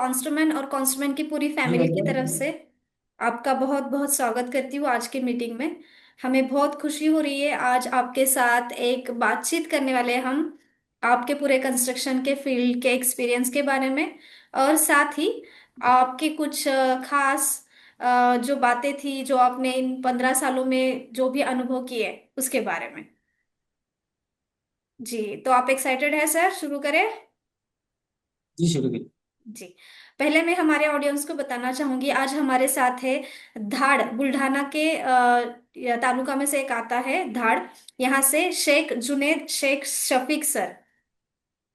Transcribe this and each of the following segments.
कॉन्स्टमैन और कॉन्स्टमैन की पूरी जी फैमिली की तरफ बताइए। से आपका बहुत बहुत स्वागत करती हूँ आज के मीटिंग में। हमें बहुत खुशी हो रही है आज आपके साथ एक बातचीत करने वाले हैं हम आपके पूरे कंस्ट्रक्शन के फील्ड के एक्सपीरियंस के बारे में, और साथ ही आपके कुछ खास जो बातें थी जो आपने इन 15 सालों में जो भी अनुभव किए उसके बारे में। जी, तो आप एक्साइटेड है सर, शुरू करें? जी शुरू कीजिए। जी, पहले मैं हमारे ऑडियंस को बताना चाहूंगी आज हमारे साथ है धाड़, बुल्ढाना के तालुका में से एक आता है धाड़। यहाँ से शेख जुनेद शेख शफीक सर,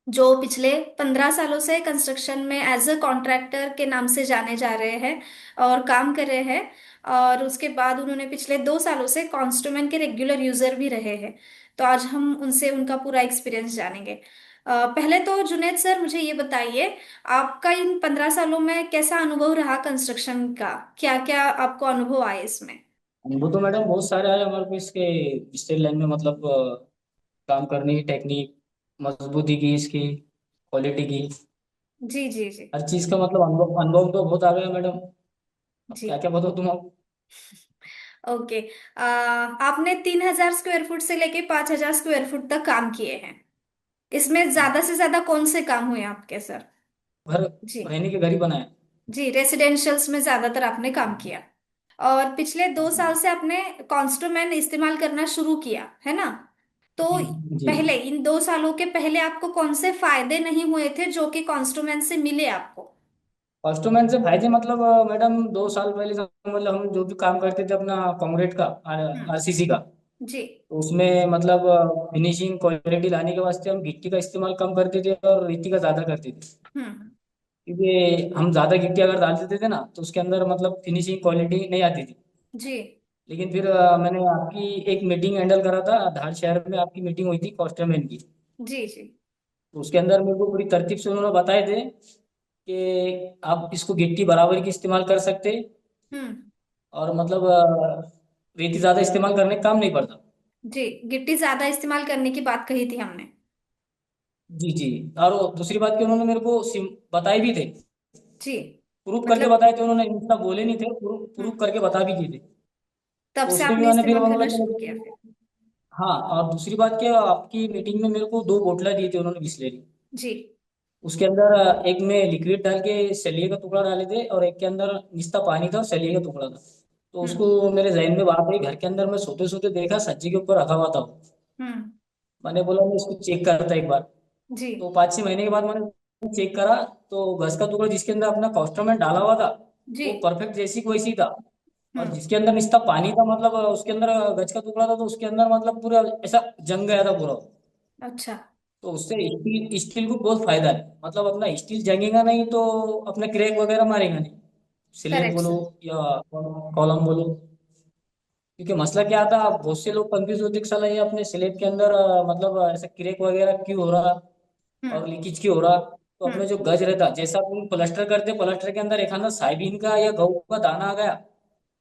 जो पिछले 15 सालों से कंस्ट्रक्शन में एज अ कॉन्ट्रैक्टर के नाम से जाने जा रहे हैं और काम कर रहे हैं। और उसके बाद उन्होंने पिछले 2 सालों से कॉन्स्टूमेंट के रेगुलर यूजर भी रहे हैं। तो आज हम उनसे उनका पूरा एक्सपीरियंस जानेंगे। पहले तो जुनेद सर मुझे ये बताइए, आपका इन 15 सालों में कैसा अनुभव रहा कंस्ट्रक्शन का? क्या क्या आपको अनुभव आए इसमें? अनुभव तो मैडम बहुत सारे आए हमारे को इसके स्टेट लाइन में, मतलब काम करने की टेक्निक, मजबूती की इसकी, क्वालिटी की, जी जी जी। हर चीज का मतलब अनुभव अनुभव तो बहुत आ गया मैडम। अब जी, क्या क्या बताओ तुम आपको। ओके। आपने 3,000 स्क्वायर फुट से लेके 5,000 स्क्वायर फुट तक काम किए हैं। इसमें ज्यादा से ज्यादा कौन से काम हुए आपके सर? घर जी रहने के घर ही बनाए। जी, रेसिडेंशियल्स में ज्यादातर आपने काम किया। और पिछले 2 साल से आपने कॉन्स्टोमैन इस्तेमाल करना शुरू किया है ना? तो जी जी। पहले, इन 2 सालों के पहले आपको कौन से फायदे नहीं हुए थे जो कि कॉन्स्टोमैन से मिले आपको? कॉस्टोमैन से फायदे मतलब मैडम 2 साल पहले से मतलब हम जो भी काम करते थे अपना कंक्रीट का, हम्म। आरसीसी का, जी। तो उसमें मतलब फिनिशिंग क्वालिटी लाने के वास्ते हम गिट्टी का इस्तेमाल कम करते थे और रेती का ज्यादा करते थे। हम्म। क्योंकि हम ज्यादा गिट्टी अगर डाल देते थे ना तो उसके अंदर मतलब फिनिशिंग क्वालिटी नहीं आती थी। जी लेकिन फिर मैंने आपकी एक मीटिंग हैंडल करा था धार शहर में, आपकी मीटिंग हुई थी कॉस्टमैन की। जी जी। तो उसके अंदर मेरे को पूरी तरतीब से उन्होंने बताए थे कि आप इसको गिट्टी बराबर की इस्तेमाल कर सकते, हम्म। और मतलब रेती ज्यादा इस्तेमाल करने का काम नहीं पड़ता। जी, गिट्टी ज्यादा इस्तेमाल करने की बात कही थी हमने। जी जी। और वो दूसरी बात कि उन्होंने मेरे को बताए भी थे, जी, प्रूफ करके मतलब। बताए थे उन्होंने, इतना बोले नहीं थे, प्रूफ हम्म। प्रूफ करके बता भी दिए थे। तब तो से उस पे भी आपने मैंने फिर इस्तेमाल बोला करना शुरू किया चलो। फिर? हाँ, और दूसरी बात क्या, आपकी मीटिंग में मेरे को 2 बोतला दिए थे उन्होंने बिस्लेरी। जी। उसके अंदर एक में लिक्विड डाल के सलिए का टुकड़ा डाले थे, और एक के अंदर निस्ता पानी था और सलिए का टुकड़ा था। तो हम्म। उसको मेरे जहन में बात आई, घर के अंदर मैं सोते सोते देखा सज्जी के ऊपर रखा हुआ था वो। हम्म। मैंने बोला मैं इसको चेक करता एक बार। जी तो 5-6 महीने के बाद मैंने चेक करा, तो घस का टुकड़ा जिसके अंदर अपना कॉस्टमेंट डाला हुआ था जी। वो परफेक्ट जैसी को वैसी था। और हम्म। जिसके अंदर निस्ता पानी था, मतलब उसके अंदर गज का टुकड़ा था, तो उसके अंदर मतलब पूरा ऐसा जंग गया था पूरा। अच्छा। तो उससे स्टील स्टील को बहुत फायदा है, मतलब अपना स्टील जंगेगा नहीं तो अपना क्रैक वगैरह मारेगा नहीं, स्लेब करेक्ट बोलो सर। या कॉलम बोलो। क्योंकि मसला क्या था, बहुत से लोग कंफ्यूज होते कि साला ये अपने स्लेब के अंदर मतलब ऐसा क्रैक वगैरह क्यों हो रहा और हम्म। लीकेज क्यों हो रहा। तो अपने हम्म। जो गज रहता, जैसा तुम प्लास्टर करते, प्लास्टर के अंदर एक आधा साइबीन का या गहू का दाना आ गया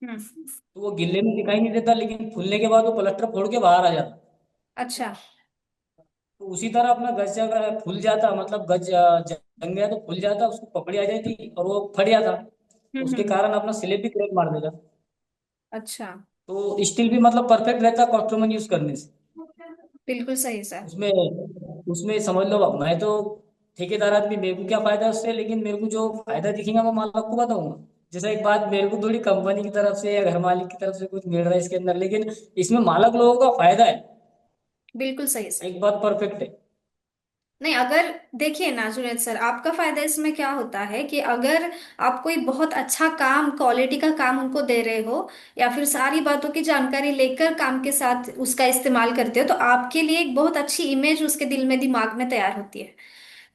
हम्म। तो वो गिल्ले में दिखाई नहीं देता, लेकिन फूलने के बाद वो प्लास्टर फोड़ के बाहर आ जाता। अच्छा। तो उसी तरह अपना गज अगर फूल जाता, मतलब गज जंग गया तो फूल जाता, उसको पकड़ी आ जाती और वो फट जाता, तो उसके हम्म। कारण अपना स्लेब भी क्रैक मार देगा। अच्छा, तो स्टील भी मतलब परफेक्ट रहता कॉस्ट्यूम यूज करने से। बिल्कुल सही सर। उसमें उसमें समझ लो, अब मैं तो ठेकेदार आदमी, मेरे को क्या फायदा है उससे, लेकिन मेरे को जो फायदा दिखेगा मैं मालिक को बताऊंगा। जैसा एक बात, मेरे को थोड़ी कंपनी की तरफ से या घर मालिक की तरफ से कुछ मिल रहा है इसके अंदर, लेकिन इसमें मालक लोगों का फायदा है। बिल्कुल सही सर। एक बात परफेक्ट है। नहीं, अगर देखिए ना जुनैद सर, आपका फायदा इसमें क्या होता है कि अगर आप कोई बहुत अच्छा काम, क्वालिटी का काम उनको दे रहे हो, या फिर सारी बातों की जानकारी लेकर काम के साथ उसका इस्तेमाल करते हो, तो आपके लिए एक बहुत अच्छी इमेज उसके दिल में, दिमाग में तैयार होती है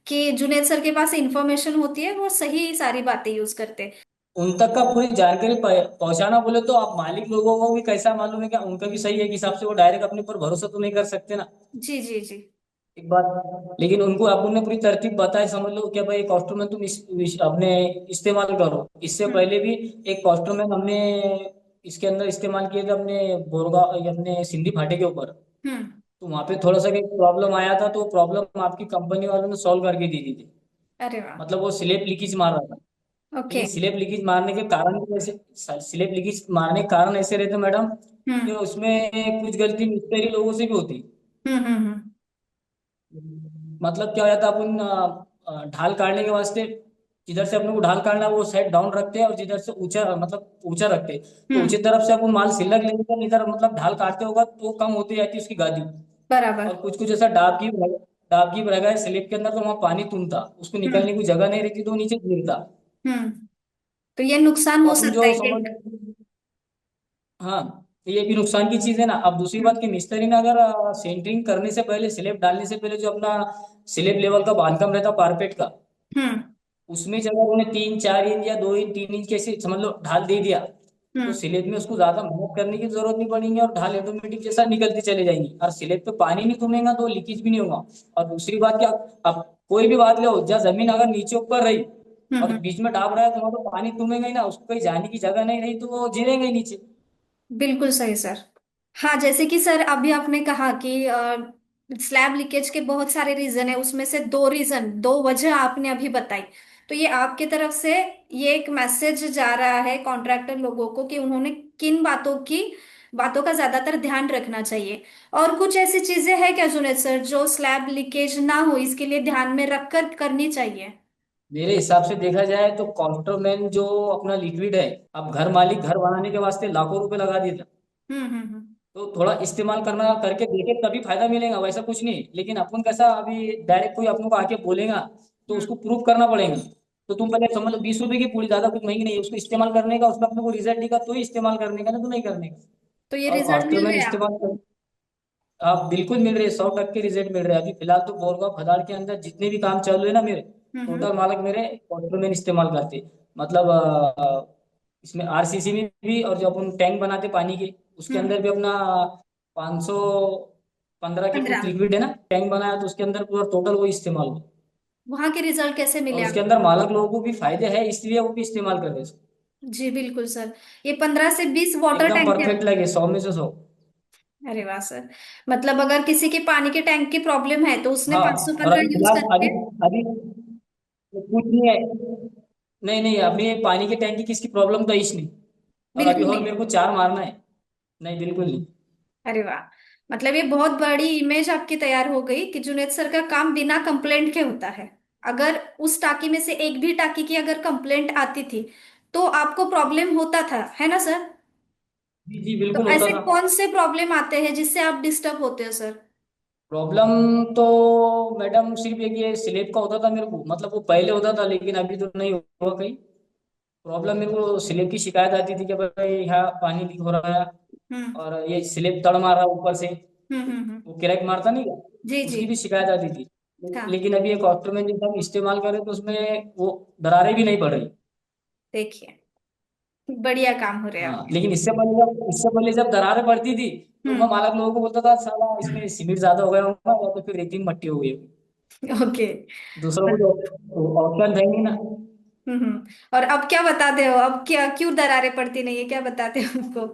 कि जुनैद सर के पास इंफॉर्मेशन होती है, वो सही सारी बातें यूज करते हैं। उन तक का पूरी जानकारी पहुंचाना बोले तो आप मालिक लोगों को भी कैसा मालूम है, क्या उनका भी सही है कि हिसाब से वो डायरेक्ट अपने पर भरोसा तो नहीं कर सकते ना। जी जी जी। एक बात, लेकिन उनको अपन ने पूरी तरतीब बताई, समझ लो क्या भाई कॉस्ट्यूम में तुम अपने इस्तेमाल करो। इससे हम्म। पहले भी एक कॉस्ट्यूम में हमने इसके अंदर इस्तेमाल किए थे अपने बोरगा, ये अपने सिंधी फाटे के ऊपर। हम्म। तो वहां पे थोड़ा सा प्रॉब्लम आया था, तो प्रॉब्लम आपकी कंपनी वालों ने सॉल्व करके दी थी। अरे वाह। मतलब वो स्लेब लीकेज मार रहा था। ओके। लेकिन स्लेब लीकेज मारने के कारण भी ऐसे, स्लेब लीकेज मारने के कारण ऐसे रहते मैडम, कि हम्म उसमें कुछ गलती मिस्त्री लोगों से भी होती। हम्म। मतलब क्या हो जाता है, अपन ढाल काटने के वास्ते जिधर से अपने को ढाल काटना है वो साइड डाउन रखते हैं, और जिधर से ऊंचा मतलब ऊंचा रखते हैं। तो ऊंची हम्म। तरफ से अपन माल सिलक लेने का, इधर मतलब ढाल काटते होगा तो कम होती जाती है उसकी गादी। बराबर। और कुछ कुछ ऐसा डाब की रहेगा स्लिप के अंदर, तो वहाँ पानी तुमता, उसको हम्म निकलने की जगह नहीं रहती, तो वो नीचे गिरता। हम्म। तो ये नुकसान तो हो अपन सकता जो है समझ, कि। हाँ, तो ये भी नुकसान की चीज है ना। अब दूसरी बात हम्म कि मिस्त्री ने अगर सेंटरिंग करने से पहले, स्लेब डालने से पहले, जो अपना स्लेब लेवल का बांधकाम रहता कारपेट का, हम्म उसमें जब उन्होंने 3 4 इंच या 2 इंच 3 इंच कैसे समझ लो ढाल दे दिया, तो हम्म। स्लेब में उसको ज्यादा मेहनत करने की जरूरत नहीं पड़ेगी, और ढाल ऑटोमेटिक जैसा निकलती चले जाएंगी, और स्लेब पे पानी नहीं तुमेगा तो लीकेज भी नहीं होगा। और दूसरी बात क्या, अब कोई भी बात लो, जहाँ जमीन अगर नीचे ऊपर रही और हम्म। बीच में डाब रहा है, तो वहां तो पानी तुमेगा ही ना, उसको कहीं जाने की जगह नहीं रही तो वो गिरेगा ही नीचे। बिल्कुल सही सर। हाँ, जैसे कि सर अभी आपने कहा कि स्लैब लीकेज के बहुत सारे रीजन है, उसमें से दो रीजन, दो वजह आपने अभी बताई। तो ये आपके तरफ से ये एक मैसेज जा रहा है कॉन्ट्रैक्टर लोगों को कि उन्होंने किन बातों का ज्यादातर ध्यान रखना चाहिए। और कुछ ऐसी चीजें हैं क्या जुनेद सर जो स्लैब लीकेज ना हो इसके लिए ध्यान में रखकर करनी चाहिए? मेरे हिसाब से देखा जाए तो कॉस्टोमैन जो अपना लिक्विड है, अब घर मालिक घर बनाने के वास्ते लाखों रुपए लगा देता, हम्म। तो थोड़ा इस्तेमाल करना करके देखे तभी फायदा मिलेगा, वैसा कुछ नहीं। लेकिन अपन कैसा, अभी डायरेक्ट कोई अपन को आके बोलेगा तो हम्म। उसको प्रूव करना पड़ेगा। तो तुम पहले समझ लो 20 रुपए की पूरी, ज्यादा कुछ महंगी नहीं है, उसको इस्तेमाल करने का, उसमें अपने को रिजल्ट दिखा तो ही इस्तेमाल करने का, ना तो नहीं करने का। तो ये और रिजल्ट मिल कॉस्टोमैन रहे हैं इस्तेमाल आपको? कर, आप बिल्कुल मिल रहे हैं, 100% रिजल्ट मिल रहे हैं। अभी फिलहाल तो बोरगांव खदाड़ के अंदर जितने भी काम चल रहे हैं ना मेरे, हम्म। टोटल मालक मेरे कॉस्टोमैन इस्तेमाल करते हैं। मतलब इसमें आरसीसी में भी, और जो अपन टैंक बनाते पानी के, उसके हम्म। अंदर भी अपना 515 की कुछ 15। लिक्विड है ना, टैंक बनाया तो उसके अंदर पूरा टोटल वो इस्तेमाल हो। वहां के रिजल्ट कैसे और मिले उसके आपको? अंदर मालक लोगों को भी फायदे है, इसलिए वो भी इस्तेमाल कर रहे हैं इसको। जी बिल्कुल सर। ये 15 से 20 वाटर एकदम टैंक है? परफेक्ट लगे, 100 में से 100। अरे वाह सर। मतलब अगर किसी की पानी के टैंक की प्रॉब्लम है तो उसने हाँ, पाँच सौ और पंद्रह अभी यूज फिलहाल अभी करके। अभी कुछ नहीं है। नहीं नहीं, अभी ये पानी की टैंकी किसकी प्रॉब्लम तो इश नहीं। और अभी बिल्कुल और नहीं। मेरे को 4 मारना है। नहीं, बिल्कुल नहीं। अरे वाह। मतलब ये बहुत बड़ी इमेज आपकी तैयार हो गई कि जुनेद सर का काम बिना कंप्लेंट के होता है। अगर उस टाकी में से एक भी टाकी की अगर कंप्लेंट आती थी तो आपको प्रॉब्लम होता था, है ना सर? जी जी, तो बिल्कुल होता ऐसे था। कौन से प्रॉब्लम आते हैं जिससे आप डिस्टर्ब होते हो सर? प्रॉब्लम तो मैडम सिर्फ एक ये स्लेब का होता था मेरे को, मतलब वो पहले होता था लेकिन अभी तो नहीं हुआ कहीं। प्रॉब्लम मेरे को स्लेब की शिकायत आती थी कि भाई यहाँ पानी लीक हो रहा है, हम्म और ये स्लेब तड़ मार रहा है ऊपर से, हम्म। वो क्रैक मारता नहीं क्या, जी जी। उसकी भी शिकायत आती थी। हाँ। लेकिन अभी एक ऑप्टोमेन जब हम इस्तेमाल करें तो उसमें वो दरारें भी नहीं पड़ रही। देखिए, बढ़िया काम हो रहे हैं हाँ, आपके। लेकिन इससे पहले जब दरारें पड़ती थी, तो मैं हम्म। मालक लोगों को बोलता था साला इसमें सीमेंट ज्यादा हो गया होगा, या तो फिर रेती मट्टी हो गई होगी। ओके। दूसरों को तो ऑप्शन है नहीं ना। और अब क्या बताते हो? अब क्या, क्यों दरारें पड़ती नहीं है, क्या बताते हो हमको?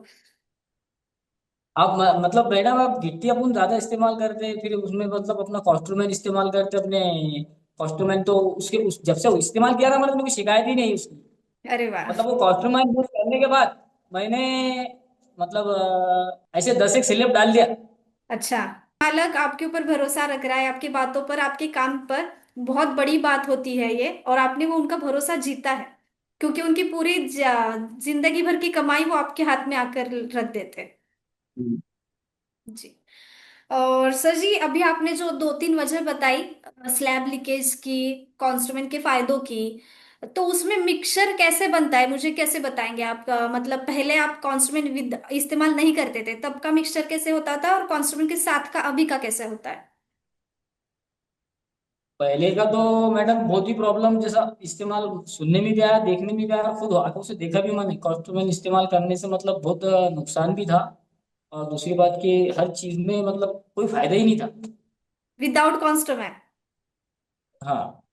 आप मतलब मैडम, आप गिट्टी अपन ज्यादा इस्तेमाल करते हैं, फिर उसमें मतलब अपना कॉस्ट्यूमेंट इस्तेमाल करते हैं अपने। कॉस्ट्यूमेंट तो उसके जब से वो इस्तेमाल किया ना, मतलब मेरे को शिकायत ही नहीं उसकी। अरे वाह। मतलब वो कॉस्ट्यूमेंट यूज करने के बाद मैंने, मतलब ऐसे 10 एक स्लिप डाल दिया। अच्छा। मालक आपके ऊपर भरोसा रख रहा है, आपकी बातों पर, आपके काम पर। बहुत बड़ी बात होती है ये, और आपने वो उनका भरोसा जीता है। क्योंकि उनकी पूरी जिंदगी भर की कमाई वो आपके हाथ में आकर रख देते हैं। हम्म। जी। और सर जी अभी आपने जो दो तीन वजह बताई स्लैब लीकेज की, कॉन्स्ट्रुमेंट के फायदों की, तो उसमें मिक्सचर कैसे बनता है मुझे कैसे बताएंगे आप? मतलब पहले आप कॉन्स्ट्रुमेंट विद इस्तेमाल नहीं करते थे तब का मिक्सचर कैसे होता था, और कॉन्स्ट्रुमेंट के साथ का अभी का कैसे होता है? पहले का तो मैडम बहुत ही प्रॉब्लम जैसा इस्तेमाल सुनने में भी आया, देखने में भी आया, खुद आंखों से देखा भी मैंने। कॉस्ट्यूमेंट इस्तेमाल करने से मतलब बहुत नुकसान भी था। और दूसरी बात कि हर चीज में मतलब कोई फायदा ही नहीं था। विदाउट कॉन्स्ट्रुमेंट? हाँ।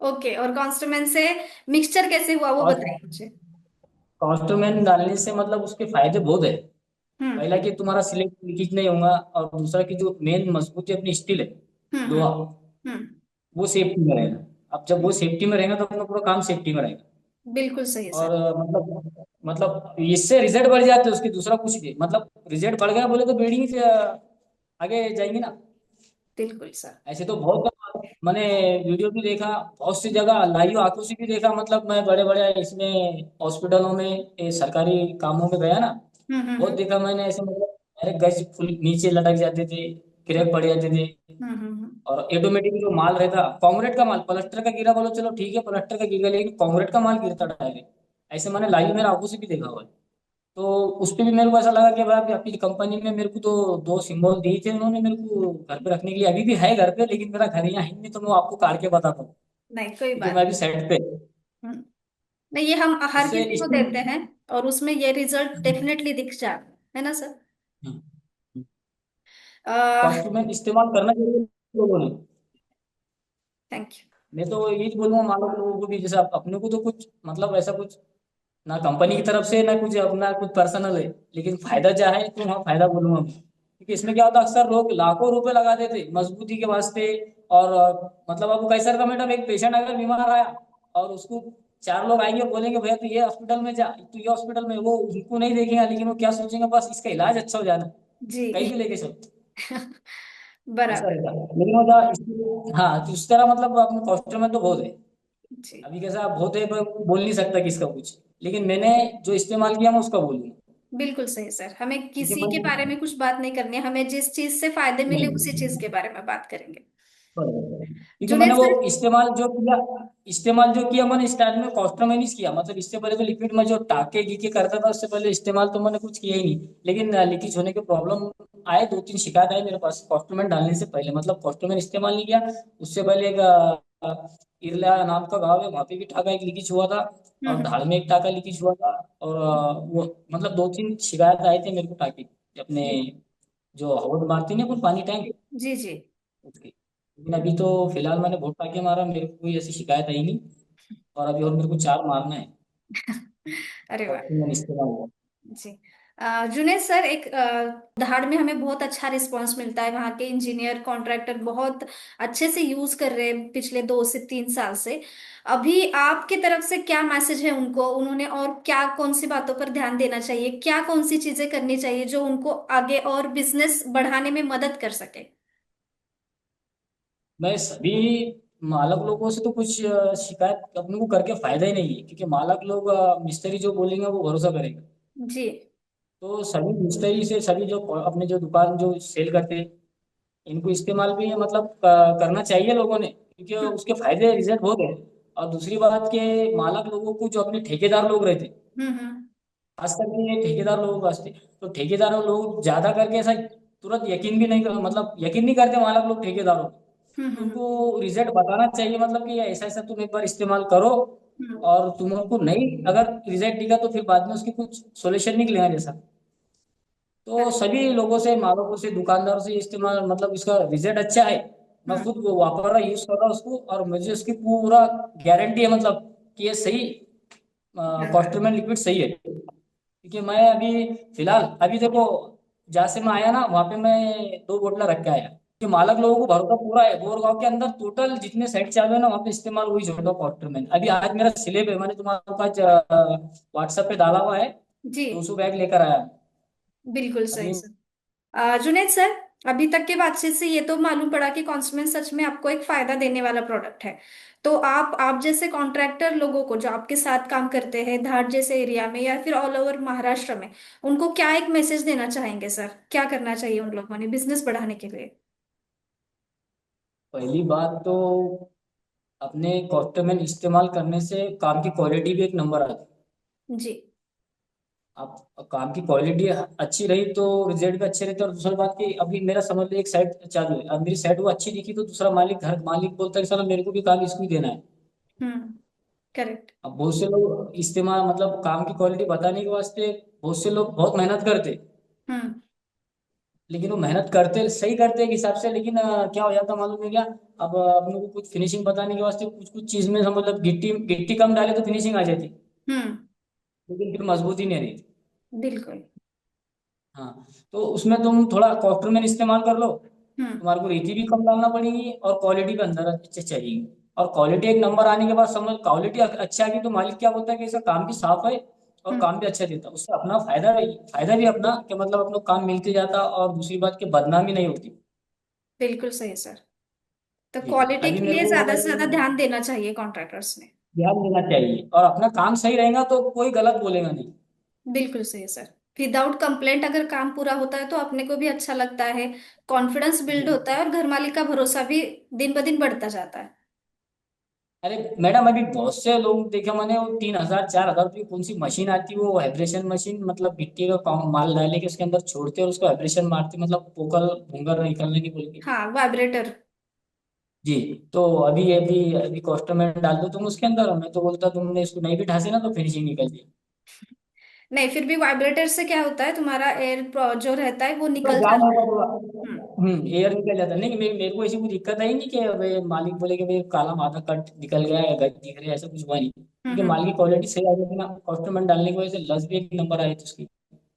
ओके, और कॉन्स्ट्रुमेंट से मिक्सचर कैसे हुआ वो और बताइए मुझे। कॉस्ट्यूमेंट डालने से मतलब उसके फायदे बहुत है। हम्म पहला कि तुम्हारा सिलेक्ट लीकेज नहीं होगा, और दूसरा कि जो मेन मजबूती अपनी स्टील है, हम्म हम्म लोहा, हम्म। वो सेफ्टी में रहेगा। अब जब वो सेफ्टी में रहेगा तो अपना पूरा काम सेफ्टी में रहेगा। बिल्कुल सही सर। और मतलब इससे रिजल्ट बढ़ जाते हैं उसकी, दूसरा कुछ नहीं, मतलब रिजल्ट बढ़ गया बोले तो बिल्डिंग आगे जाएंगी ना। बिल्कुल सर। ऐसे तो बहुत मैंने वीडियो भी देखा, बहुत सी जगह लाइव आंखों से भी देखा, मतलब मैं बड़े बड़े इसमें हॉस्पिटलों में, ये सरकारी कामों में गया ना, बहुत हम्म। देखा मैंने ऐसे, मतलब अरे गज फुल नीचे लटक जाते थे, क्रैक पड़ जाते थे। हम्म। और ऑटोमेटिक जो माल रहता, कंक्रीट का माल, प्लास्टर का गिरा बोलो चलो ठीक है, प्लास्टर का गिर गया, लेकिन कंक्रीट का माल गिरता डायरेक्ट, ऐसे मैंने लाइव मेरे आंखों से भी देखा हुआ है। तो उस पे भी मेरे को ऐसा लगा कि भाई आपकी कंपनी में मेरे को तो दो सिंबल दिए थे उन्होंने मेरे को घर पे रखने के लिए, अभी भी है घर पे, लेकिन मेरा घर यहाँ है नहीं, तो मैं आपको काट के बताता हूँ, नहीं कोई क्योंकि मैं बात अभी सेट पे। नहीं। नहीं, ये हम हर इससे किसी को इसमें देते हैं और उसमें ये रिजल्ट डेफिनेटली दिख जाता है ना सर। कॉस्ट्यूम इस्तेमाल करना चाहिए लोगों ने। Thank you. मैं तो यही बोलूंगा मानो लोगों को भी, जैसे अपने को तो कुछ मतलब ऐसा कुछ ना कंपनी की तरफ से ना कुछ अपना कुछ पर्सनल है, लेकिन फायदा क्या है तो वहाँ फायदा बोलूंगा मैं, क्योंकि इसमें क्या होता है अक्सर लोग लाखों रुपए लगा देते मजबूती के वास्ते। और मतलब अब कैसर का मैडम एक पेशेंट अगर बीमार आया और उसको चार लोग आएंगे और बोलेंगे भैया तू ये हॉस्पिटल में जा, तू ये हॉस्पिटल में, वो उनको नहीं देखेगा, लेकिन वो क्या सोचेंगे बस इसका इलाज अच्छा हो जाना, कहीं जी। भी लेके चलो, ऐसा बराबर। रहता है। लेकिन वो हाँ तो उस तरह मतलब अपने कॉस्ट्यूम में तो बहुत है। जी। अभी कैसा बहुत है पर बोल नहीं सकता किसका कुछ, लेकिन मैंने जो इस्तेमाल किया मैं उसका बोलूंगा। बिल्कुल सही सर, हमें क्योंकि किसी के बारे मैं में कुछ बात नहीं करनी है, हमें जिस चीज से फायदे मिले उसी चीज नहीं, के बारे में बात करेंगे। क्योंकि मैंने जुनेद वो सर। इस्तेमाल जो किया मैंने स्टार्ट में कॉस्ट्यूम में नहीं किया, मतलब इससे पहले तो लिक्विड में जो टाके गीके करता था उससे पहले इस्तेमाल तो मैंने कुछ किया ही नहीं, लेकिन लीकेज होने के प्रॉब्लम आए, दो तीन शिकायत आई मेरे पास कॉस्ट्यूम डालने से पहले, मतलब कॉस्ट्यूम इस्तेमाल नहीं किया उससे पहले। एक इरला नाम का गाँव है, वहाँ पे भी टाका एक लीकेज हुआ था, और हम्म। ढाल में एक टाका लीकेज हुआ था। और वो मतलब दो तीन शिकायत आए थे मेरे को टाके अपने, जो हवा मारती है ना अपन पानी टैंक जी जी। उसकी। लेकिन अभी तो फिलहाल मैंने बहुत टाके मारा, मेरे को कोई ऐसी शिकायत आई नहीं, और अभी और मेरे को चार मारना है, अरे वाह। कॉस्ट्यूम मैंने इस्तेमाल हुआ। जी। जुनेद सर, एक धाड़ में हमें बहुत अच्छा रिस्पांस मिलता है, वहाँ के इंजीनियर कॉन्ट्रैक्टर बहुत अच्छे से यूज कर रहे हैं पिछले 2 से 3 साल से। अभी आपके तरफ से क्या मैसेज है उनको, उन्होंने और क्या कौन सी बातों पर ध्यान देना चाहिए, क्या कौन सी चीजें करनी चाहिए जो उनको आगे और बिजनेस बढ़ाने में मदद कर सके। मैं सभी मालक लोगों से तो कुछ शिकायत अपने को करके फायदा ही नहीं है, क्योंकि मालक लोग मिस्त्री जो बोलेंगे वो भरोसा करेंगे। जी। तो सभी मिस्त्री से, सभी जो अपने जो दुकान जो सेल करते हैं, इनको इस्तेमाल भी मतलब करना चाहिए लोगों ने, क्योंकि हम्म उसके फायदे रिजल्ट बहुत है। और दूसरी बात के मालक लोगों को जो अपने ठेकेदार लोग रहते, हम्म। खास करके ये ठेकेदार लोगों के वास्ते, तो ठेकेदार लोग ज्यादा करके ऐसा तुरंत यकीन भी नहीं कर, मतलब यकीन नहीं करते मालक लोग ठेकेदारों पे। तो हम्म। उनको रिजल्ट बताना चाहिए, मतलब कि ये ऐसा ऐसा तुम एक बार इस्तेमाल करो, हम्म। और तुमको नहीं अगर रिजल्ट दिखा तो फिर बाद में उसकी कुछ सोल्यूशन निकलेगा जैसा। तो करेक्ट। सभी लोगों से, मालिकों से, दुकानदारों से इस्तेमाल, मतलब इसका रिजल्ट अच्छा है, मैं हम्म। खुद वो वापर रहा, यूज कर रहा हूँ उसको, और मुझे उसकी पूरा गारंटी है, मतलब कि ये सही कॉस्ट्यूमेंट लिक्विड सही है। क्योंकि मैं अभी फिलहाल अभी देखो, जहाँ से मैं आया ना वहाँ पे मैं दो बोतल रख के आया, कि मालक लोगों को भरोसा पूरा है, बोरगांव के अंदर टोटल जितने साइट चालू है ना वहाँ पे इस्तेमाल वही छोटा कॉस्ट्यूमेंट। अभी आज मेरा स्लिप है, मैंने तुम्हारे पास व्हाट्सएप पे डाला हुआ है, जी। 200 बैग लेकर आया बिल्कुल सही अभी। सर। जुनैद सर, अभी तक के बातचीत से ये तो मालूम पड़ा कि कॉन्सुमेंट सच में आपको एक फायदा देने वाला प्रोडक्ट है। तो आप जैसे कॉन्ट्रैक्टर लोगों को जो आपके साथ काम करते हैं धार जैसे एरिया में या फिर ऑल ओवर महाराष्ट्र में, उनको क्या एक मैसेज देना चाहेंगे सर, क्या करना चाहिए उन लोगों ने बिजनेस बढ़ाने के लिए। पहली बात तो अपने कॉस्ट्यूमेंट इस्तेमाल करने से काम की क्वालिटी भी एक नंबर आती है। जी। आप काम की क्वालिटी अच्छी रही तो रिजल्ट भी अच्छे रहते हैं। और दूसरी बात की अभी मेरा समझ लो एक साइड चालू है, अब मेरी साइड वो अच्छी दिखी तो दूसरा मालिक, घर मालिक बोलता है कि साला मेरे को भी काम इसको ही देना है। करेक्ट। अब बहुत से लोग इस्तेमाल मतलब काम की क्वालिटी बताने के वास्ते बहुत से लोग बहुत मेहनत करते, हम्म। लेकिन वो मेहनत करते सही करते एक हिसाब से, लेकिन क्या हो जाता मालूम है क्या, अब अपने को कुछ फिनिशिंग बताने के वास्ते कुछ कुछ चीज में मतलब गिट्टी गिट्टी कम डाले तो फिनिशिंग आ जाती, हम्म। लेकिन फिर मजबूती नहीं रहती। बिल्कुल। हाँ, तो उसमें तुम थोड़ा कॉस्ट्यूमेंट इस्तेमाल कर लो, हम्म। तुम्हारे को रेती भी कम डालना पड़ेगी और क्वालिटी भी अंदर अच्छी चाहिए। और क्वालिटी एक नंबर आने के बाद समझ क्वालिटी अच्छा की तो मालिक क्या बोलता है कि इसका काम भी साफ है और हम्म। काम भी अच्छा देता है, उससे अपना फायदा भी अपना कि मतलब अपना काम मिलते जाता, और दूसरी बात की बदनामी नहीं होती। बिल्कुल सही सर। तो जी। क्वालिटी अभी के मेरे लिए को ज्यादा से ज्यादा अगर ध्यान देना चाहिए कॉन्ट्रैक्टर्स ने। ध्यान देना चाहिए, और अपना काम सही रहेगा तो कोई गलत बोलेगा नहीं। बिल्कुल सही सर। विदाउट कंप्लेंट अगर काम पूरा होता है तो अपने को भी अच्छा लगता है, कॉन्फिडेंस बिल्ड जी। होता है और घर मालिक का भरोसा भी दिन ब दिन बढ़ता जाता है। अरे मैडम, अभी बहुत से लोग देखे मैंने, वो 3,000 4,000 रुपये कौन सी मशीन आती है, वो वाइब्रेशन मशीन, मतलब मिट्टी का माल डाले के उसके अंदर छोड़ते और उसको वाइब्रेशन मारते, मतलब पोकल भूंगर निकलने की बोल के। हाँ, वाइब्रेटर। जी। तो अभी अभी अभी कॉस्टमेट डाल दो तुम उसके अंदर, मैं तो बोलता तुमने इसको नहीं भी ढांसे ना तो फिनिशिंग निकल जाए। नहीं, फिर भी वाइब्रेटर से क्या होता है, तुम्हारा एयर जो रहता है वो थोड़ा निकल जाम जाता होगा है। थोड़ा। हम्म। एयर निकल जाता है। नहीं, मेरे को ऐसी कोई दिक्कत आई नहीं कि भाई मालिक बोले कि भाई काला माथा कट निकल गया है, गज दिख रहे हैं, ऐसा कुछ हुआ नहीं, क्योंकि हम्म। माल की क्वालिटी सही आ गई थी ना, कॉस्टमेट डालने की वजह से लस भी एक नंबर आई थी उसकी।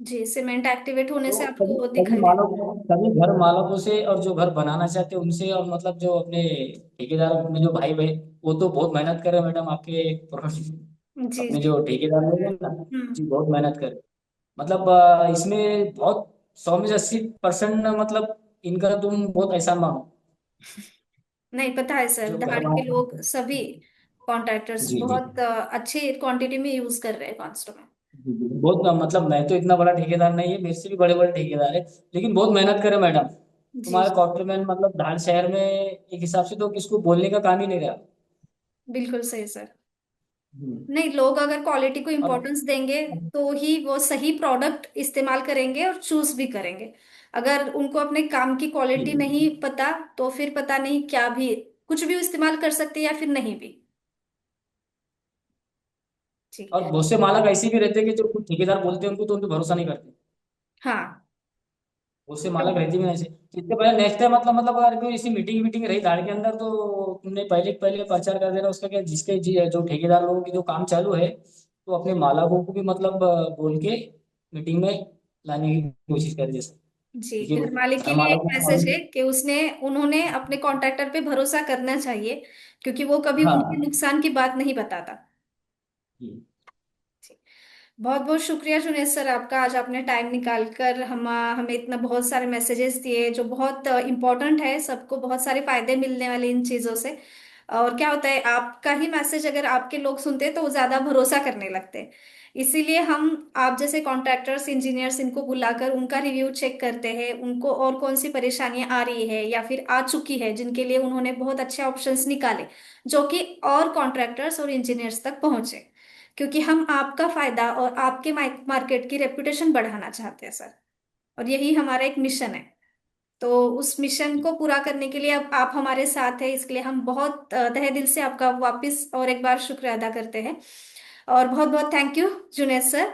जी, सीमेंट एक्टिवेट होने तो से सभी आपको वो सभी दिखाई देगा। मालक सभी घर मालकों से और जो घर बनाना चाहते हैं उनसे, और मतलब जो अपने ठेकेदार में जो भाई भाई, वो तो बहुत मेहनत कर रहे हैं मैडम आपके जी अपने जी। जो ठेकेदार लोग हैं ना, हम्म। जी बहुत मेहनत कर रहे हैं। मतलब इसमें बहुत 100 में से 80% मतलब इनका तुम बहुत एहसान मानो, नहीं, पता है सर, जो घर धाड़ के लोग मालक। सभी कॉन्ट्रैक्टर्स जी जी बहुत अच्छे क्वांटिटी में यूज कर रहे हैं कॉन्स्टो में। जी, जी, बहुत मतलब मैं तो इतना बड़ा ठेकेदार नहीं है, मेरे से भी बड़े बड़े ठेकेदार है, लेकिन बहुत मेहनत करे मैडम। जी तुम्हारे क्वार्टरमैन मतलब धार शहर में एक हिसाब से तो किसको बोलने का काम ही नहीं रहा। बिल्कुल सही सर। हम्म। नहीं, लोग अगर क्वालिटी को और इम्पोर्टेंस देंगे तो ही वो सही प्रोडक्ट इस्तेमाल करेंगे और चूज भी करेंगे। अगर उनको अपने काम की क्वालिटी जी, नहीं पता तो फिर पता नहीं क्या भी, कुछ भी इस्तेमाल कर सकते हैं या फिर नहीं भी। जी। और बहुत से मालक ऐसे भी रहते हैं कि जो खुद ठेकेदार बोलते हैं उनको तो उन पर भरोसा नहीं करते। हाँ। बहुत से तो मालक रहते भी हैं ऐसे। तो इससे पहले नेक्स्ट टाइम मतलब अगर कोई ऐसी मीटिंग वीटिंग रही धाड़ के अंदर, तो तुमने पहले पहले प्रचार कर देना उसका, क्या जिसके जो ठेकेदार लोगों की जो काम चालू है, तो अपने मालकों को भी मतलब बोल के मीटिंग में लाने की कोशिश करे जैसे, जी, क्योंकि घर मालिक के हर लिए मालक एक को मैसेज है मालूम। कि उन्होंने अपने कॉन्ट्रैक्टर पे भरोसा करना चाहिए, क्योंकि वो कभी उनके हाँ नुकसान की बात नहीं बताता। जी। बहुत बहुत शुक्रिया जुनेद सर आपका, आज आपने टाइम निकाल कर हमें इतना बहुत सारे मैसेजेस दिए जो बहुत इंपॉर्टेंट है, सबको बहुत सारे फायदे मिलने वाले इन चीज़ों से। और क्या होता है, आपका ही मैसेज अगर आपके लोग सुनते हैं तो वो ज़्यादा भरोसा करने लगते हैं। इसीलिए हम आप जैसे कॉन्ट्रैक्टर्स इंजीनियर्स इनको बुलाकर उनका रिव्यू चेक करते हैं, उनको और कौन सी परेशानियां आ रही है या फिर आ चुकी है जिनके लिए उन्होंने बहुत अच्छे ऑप्शंस निकाले, जो कि और कॉन्ट्रैक्टर्स और इंजीनियर्स तक पहुंचे। क्योंकि हम आपका फायदा और आपके मार्केट की रेपुटेशन बढ़ाना चाहते हैं सर, और यही हमारा एक मिशन है। तो उस मिशन को पूरा करने के लिए अब आप हमारे साथ हैं, इसके लिए हम बहुत तहे दिल से आपका वापस और एक बार शुक्रिया अदा करते हैं। और बहुत बहुत थैंक यू जुनेद सर।